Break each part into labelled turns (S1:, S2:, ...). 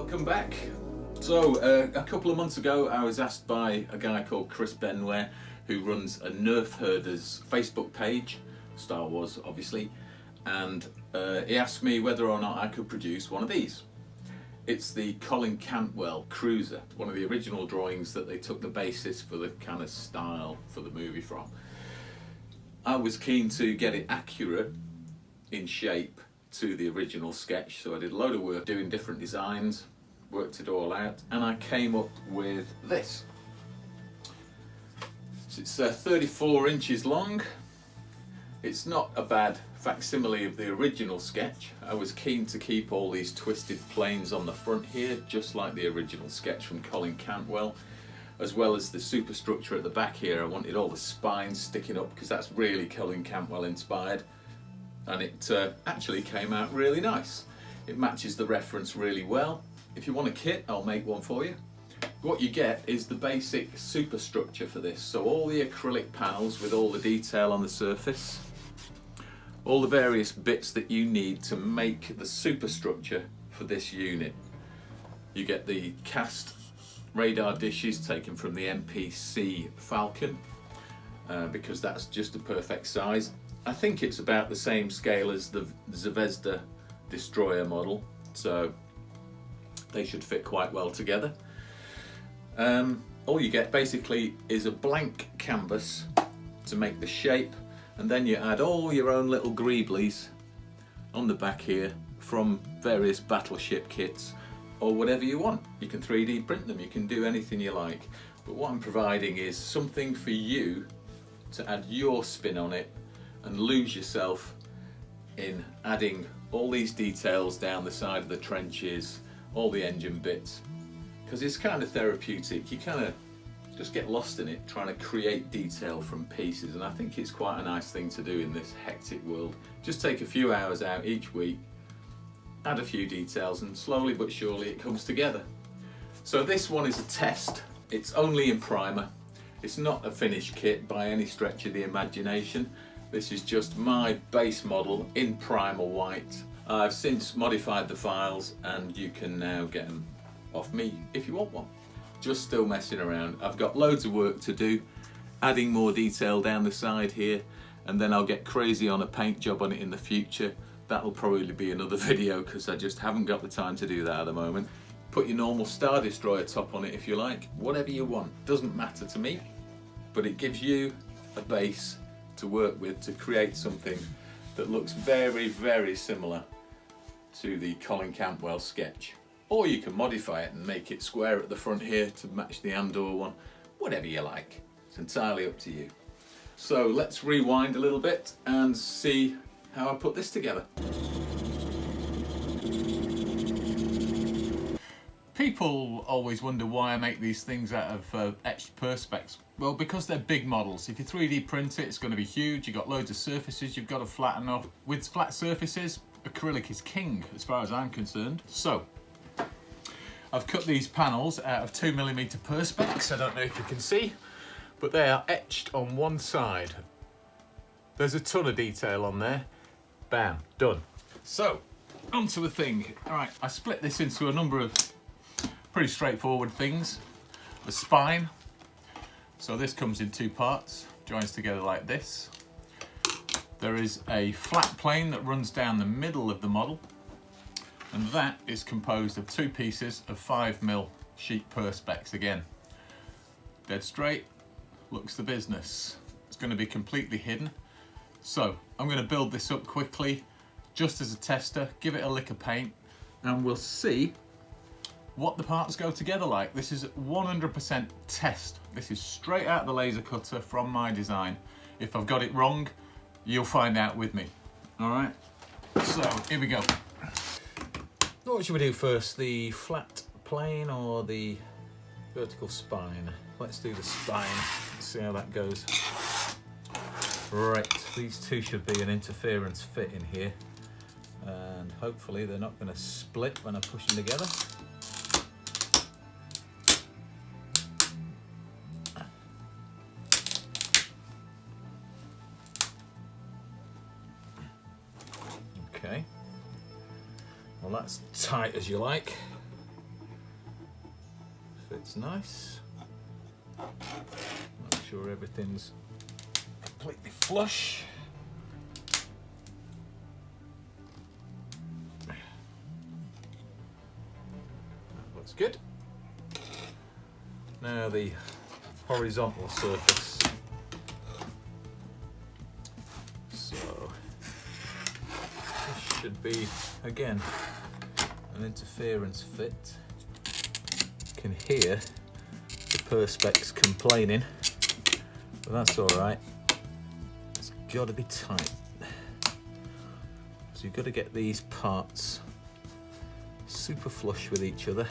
S1: Welcome back. So a couple of months ago I was asked by a guy called Chris Benware, who runs a Nerf Herders Facebook page, Star Wars obviously, and he asked me whether or not I could produce one of these. It's the Colin Cantwell Cruiser, one of the original drawings that they took the basis for the kind of style for the movie from. I was keen to get it accurate in shape to the original sketch, so I did a load of work doing different designs, worked it all out, and I came up with this. So it's 34 inches long. It's not a bad facsimile of the original sketch. I was keen to keep all these twisted planes on the front here, just like the original sketch from Colin Cantwell, as well as the superstructure at the back here. I wanted all the spines sticking up because that's really Colin Cantwell inspired, and it actually came out really nice. It matches the reference really well. If you want a kit, I'll make one for you. What you get is the basic superstructure for this, so all the acrylic panels with all the detail on the surface, all the various bits that you need to make the superstructure for this unit. You get the cast radar dishes taken from the MPC Falcon, because that's just a perfect size. I think it's about the same scale as the Zvezda destroyer model, so they should fit quite well together. All you get basically is a blank canvas to make the shape, and then you add all your own little greeblies on the back here from various battleship kits or whatever you want. You can 3D print them, you can do anything you like, but what I'm providing is something for you to add your spin on it and lose yourself in adding all these details down the side of the trenches, all the engine bits, because it's kind of therapeutic. You kind of just get lost in it trying to create detail from pieces, and I think it's quite a nice thing to do in this hectic world. Just take a few hours out each week, add a few details, and slowly but surely it comes together. So this one is a test. It's only in primer. It's not a finished kit by any stretch of the imagination. This is just my base model in primer white. I've since modified the files and you can now get them off me if you want one. Just still messing around. I've got loads of work to do, adding more detail down the side here, and then I'll get crazy on a paint job on it in the future. That'll probably be another video because I just haven't got the time to do that at the moment. Put your normal Star Destroyer top on it if you like, whatever you want, doesn't matter to me, but it gives you a base to work with to create something that looks very, very similar to the Colin Cantwell sketch. Or you can modify it and make it square at the front here to match the Andor one, whatever you like. It's entirely up to you. So let's rewind a little bit and see how I put this together. People always wonder why I make these things out of etched perspex. Well, because they're big models. If you 3D print it, it's going to be huge. You've got loads of surfaces you've got to flatten off. With flat surfaces, acrylic is king as far as I'm concerned. So I've cut these panels out of 2mm perspex. I don't know if you can see, but they are etched on one side. There's a ton of detail on there. Bam, done. So onto the thing. All right, I split this into a number of pretty straightforward things. The spine. So this comes in two parts, joins together like this. There is a flat plane that runs down the middle of the model, and that is composed of two pieces of 5mm sheet perspex again. Dead straight, looks the business. It's going to be completely hidden. So I'm going to build this up quickly, just as a tester, give it a lick of paint, and we'll see what the parts go together like. This is 100% test. This is straight out the laser cutter from my design. If I've got it wrong, you'll find out with me. All right, so here we go. What should we do first, the flat plane or the vertical spine? Let's do the spine, see how that goes. Right, these two should be an interference fit in here, and hopefully they're not going to split when I push them together. Okay, well that's tight as you like. sits nice. Make sure everything's completely flush. That looks good. Now the horizontal surface. So this should be, again, an interference fit. You can hear the perspex complaining, but that's all right. It's got to be tight. So you've got to get these parts super flush with each other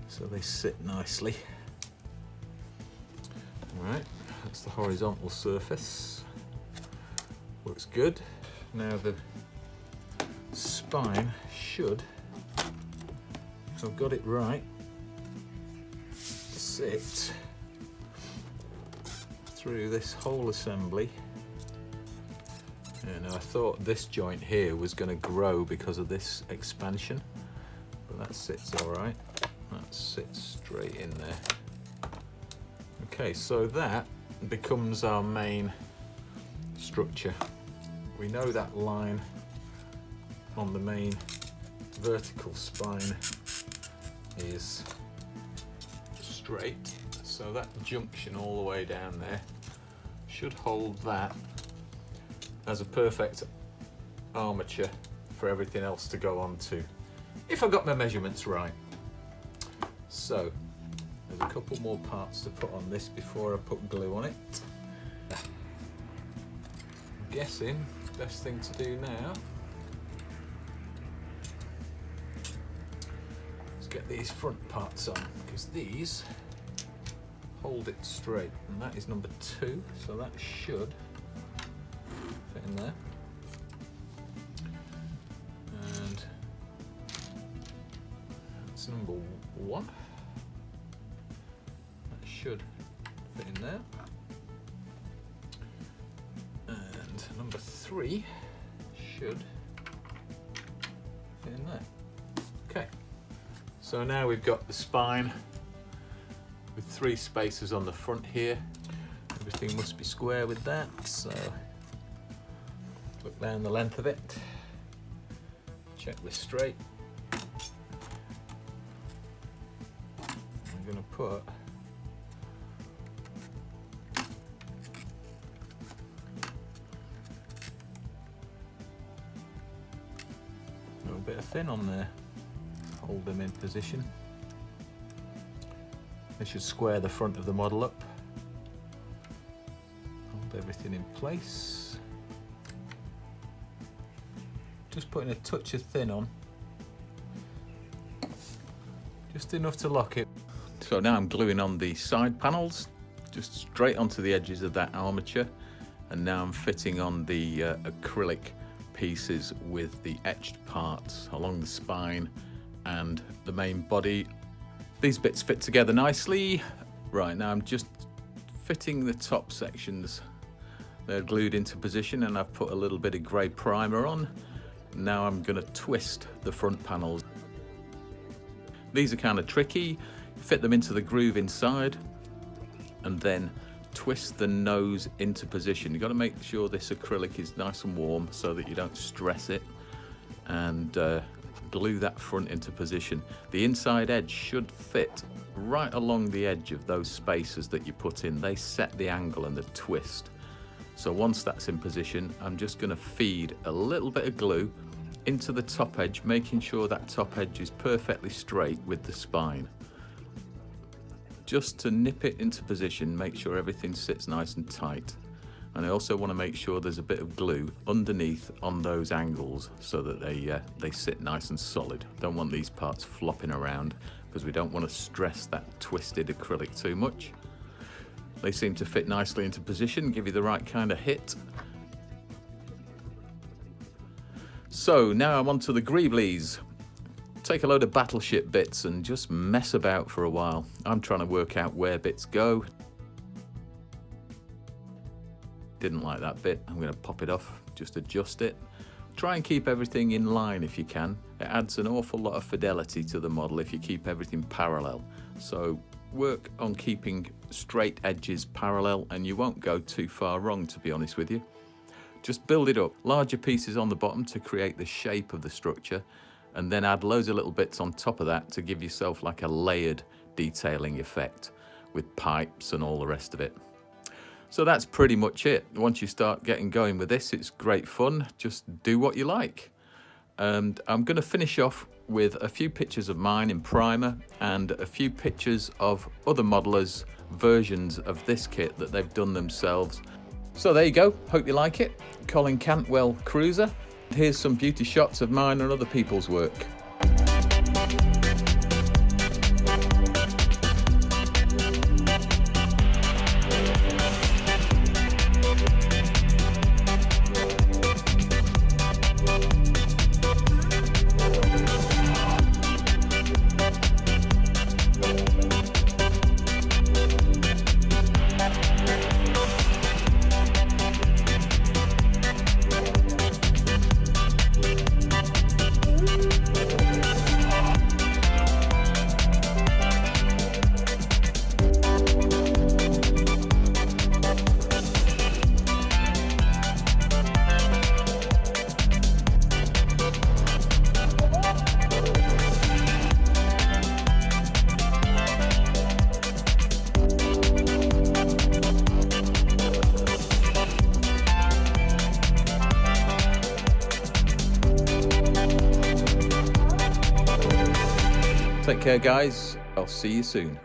S1: so they sit nicely. All right, that's the horizontal surface. Looks good. Now the spine should, if I've got it right, sit through this whole assembly. And I thought this joint here was going to grow because of this expansion, but that sits all right. That sits straight in there. Okay, so that becomes our main structure. We know that line on the main vertical spine is straight, so that junction all the way down there should hold that as a perfect armature for everything else to go on to, if I got my measurements right. So there's a couple more parts to put on this before I put glue on it. I'm guessing the best thing to do now is get these front parts on, because these hold it straight, and that is number 2, so that should fit in there. And that's number 1. That should fit in there. And number 3 should fit in there. Okay, so now we've got the spine with 3 spaces on the front here. Everything must be square with that, so look down the length of it, check we're straight. I'm going to put a little bit of thin on there, hold them in position. They should square the front of the model up, hold everything in place. Just putting a touch of thin on, just enough to lock it. So now I'm gluing on the side panels, just straight onto the edges of that armature, and now I'm fitting on the acrylic pieces with the etched parts along the spine and the main body. These bits fit together nicely. Right, now I'm just fitting the top sections. They're glued into position, and I've put a little bit of grey primer on. Now I'm going to twist the front panels. These are kind of tricky. Fit them into the groove inside and then twist the nose into position. You've got to make sure this acrylic is nice and warm so that you don't stress it, and glue that front into position. The inside edge should fit right along the edge of those spaces that you put in. They set the angle and the twist. So once that's in position, I'm just going to feed a little bit of glue into the top edge, making sure that top edge is perfectly straight with the spine. Just to nip it into position, make sure everything sits nice and tight. And I also want to make sure there's a bit of glue underneath on those angles so that they sit nice and solid. Don't want these parts flopping around because we don't want to stress that twisted acrylic too much. They seem to fit nicely into position, give you the right kind of hit. So now I'm onto the greeblies. Take a load of battleship bits and just mess about for a while. I'm trying to work out where bits go. Didn't like that bit, I'm going to pop it off, just adjust it. Try and keep everything in line if you can. It adds an awful lot of fidelity to the model if you keep everything parallel. So work on keeping straight edges parallel and you won't go too far wrong, to be honest with you. Just build it up. Larger pieces on the bottom to create the shape of the structure, and then add loads of little bits on top of that to give yourself like a layered detailing effect with pipes and all the rest of it. So that's pretty much it. Once you start getting going with this, it's great fun. Just do what you like. And I'm going to finish off with a few pictures of mine in primer and a few pictures of other modelers' versions of this kit that they've done themselves. So there you go. Hope you like it. Colin Cantwell Cruiser. Here's some beauty shots of mine and other people's work. Take care, guys. I'll see you soon.